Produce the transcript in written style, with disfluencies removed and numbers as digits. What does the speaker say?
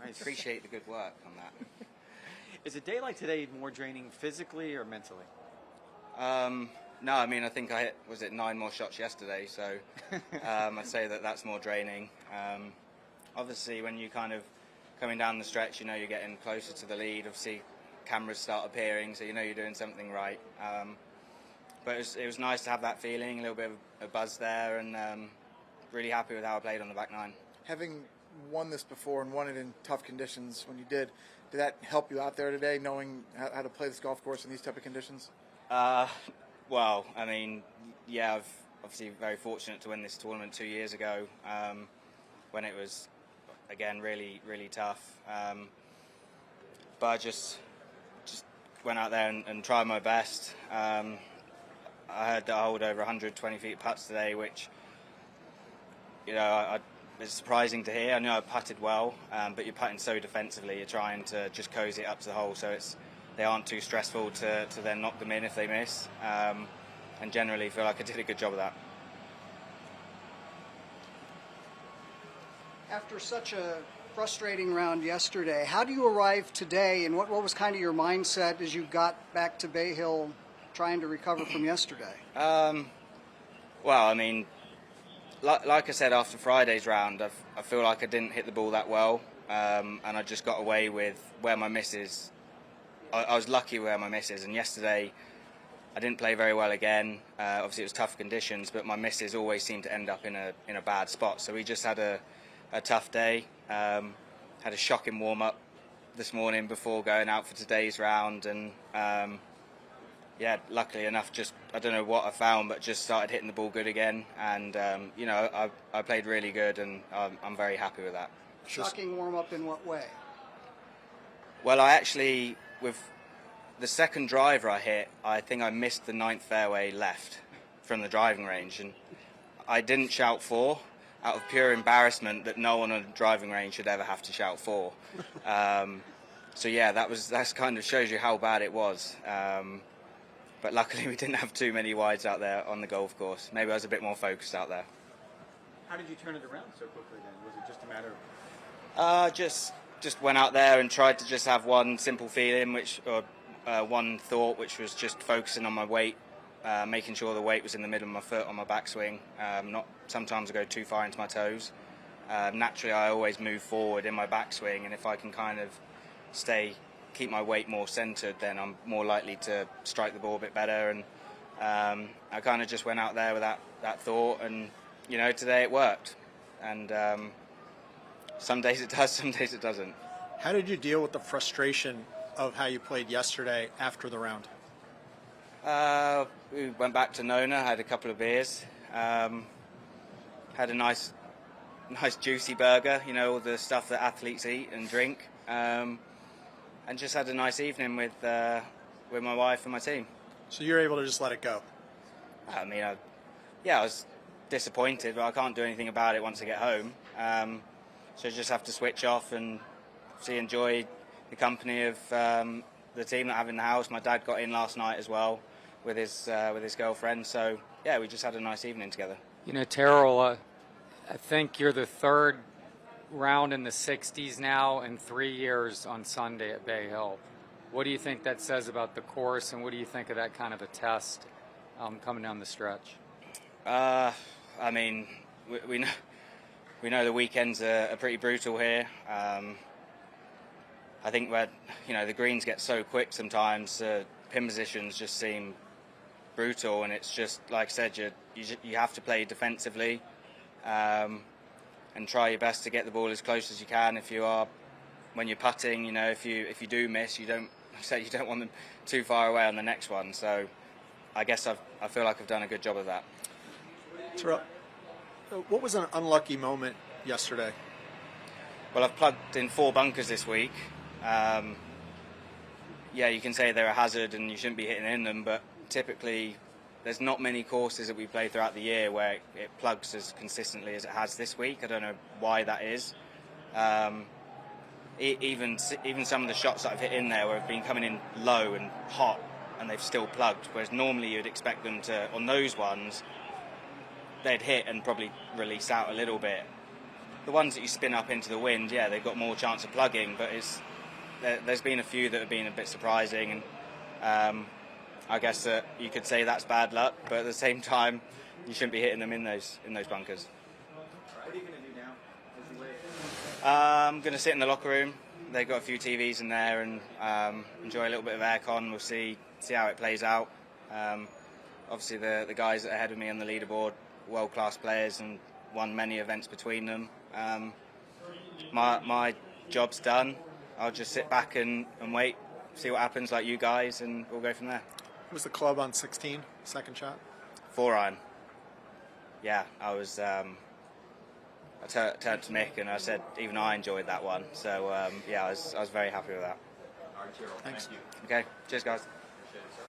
I appreciate the good work on that. Is a day like today more draining physically or mentally? No, I mean, I think I hit, was it 9 more shots yesterday, so I'd say that that's more draining. Obviously, when you kind of coming down the stretch, you know you're getting closer to the lead. Obviously, cameras start appearing, so you know you're doing something right. But it was nice to have that feeling, a little bit of a buzz there, and really happy with how I played on the back nine. Having won this before and won it in tough conditions when you did that help you out there today, knowing how to play this golf course in these type of conditions? Well, I mean, yeah, I've obviously very fortunate to win this tournament 2 years ago when it was, again, really, really tough. But I just went out there and tried my best. I had to hold over 120 feet putts today, which, you know, it's surprising to hear. I know I putted well, but you're putting so defensively. You're trying to just cozy it up to the hole, so they aren't too stressful to then knock them in if they miss. And generally feel like I did a good job of that. After such a frustrating round yesterday, how do you arrive today, and what was kind of your mindset as you got back to Bay Hill trying to recover from yesterday? Well, I mean, like I said after Friday's round, I feel like I didn't hit the ball that well, and I just got away with where my misses. I was lucky where my misses, and yesterday I didn't play very well again. Obviously it was tough conditions, but my misses always seemed to end up in a bad spot. So we just had a tough day. Had a shocking warm-up this morning before going out for today's round, and yeah, luckily enough, just I don't know what I found, but just started hitting the ball good again, and you know, I played really good, and I'm very happy with that. Shocking warm-up in what way? Well, I actually, with the second driver I hit, I think I missed the 9th fairway left from the driving range, and I didn't shout 4 out of pure embarrassment that no one on the driving range should ever have to shout 4. So yeah, that's kind of shows you how bad it was. But luckily we didn't have too many wides out there on the golf course. Maybe I was a bit more focused out there. How did you turn it around so quickly then? Was it just a matter of... Just went out there and tried to just have one simple feeling, one thought, which was just focusing on my weight, making sure the weight was in the middle of my foot on my backswing. Sometimes I go too far into my toes. Naturally, I always move forward in my backswing, and if I can kind of keep my weight more centered, then I'm more likely to strike the ball a bit better. And I kind of just went out there with that thought, and you know, today it worked. And some days it does, some days it doesn't. How did you deal with the frustration of how you played yesterday after the round? We went back to Nona, had a couple of beers, had a nice juicy burger, you know, all the stuff that athletes eat and drink, and just had a nice evening with my wife and my team. So you're able to just let it go? I mean, I was disappointed, but I can't do anything about it once I get home. So I just have to switch off and enjoy the company of the team that I have in the house. My dad got in last night as well with his girlfriend. So yeah, we just had a nice evening together. You know, Tyrell, I think you're the third round in the 60s now in 3 years on Sunday at Bay Hill. What do you think that says about the course, and what do you think of that kind of a test coming down the stretch? I mean, we know the weekends are pretty brutal here. I think the greens get so quick sometimes, pin positions just seem brutal, and it's just like I said, you have to play defensively and try your best to get the ball as close as you can. When you're putting, you know, if you do miss, you don't want them too far away on the next one. So I guess I feel like I've done a good job of that. Tyrell, what was an unlucky moment yesterday? Well, I've plugged in 4 bunkers this week. Yeah, you can say they're a hazard and you shouldn't be hitting in them, but typically there's not many courses that we play throughout the year where it plugs as consistently as it has this week. I don't know why that is. Even some of the shots that I've hit in there where I've been coming in low and hot and they've still plugged, whereas normally you'd expect them to, on those ones, they'd hit and probably release out a little bit. the ones that you spin up into the wind, yeah, they've got more chance of plugging, but there's been a few that have been a bit surprising, and I guess that you could say that's bad luck, but at the same time, you shouldn't be hitting them in those bunkers. What are you going to do now as you wait? I'm going to sit in the locker room. They've got a few TVs in there, and enjoy a little bit of aircon. We'll see how it plays out. Obviously, the guys that are ahead of me on the leaderboard, world-class players, and won many events between them. My job's done. I'll just sit back and wait, see what happens, like you guys, and we'll go from there. What was the club on 16, second shot? 4-iron. Yeah, I was. I turned to Mick and I said, even I enjoyed that one. So yeah, I was very happy with that. All right, Tyrell. Thanks. Thank you. Okay, cheers, guys. Appreciate it, sir.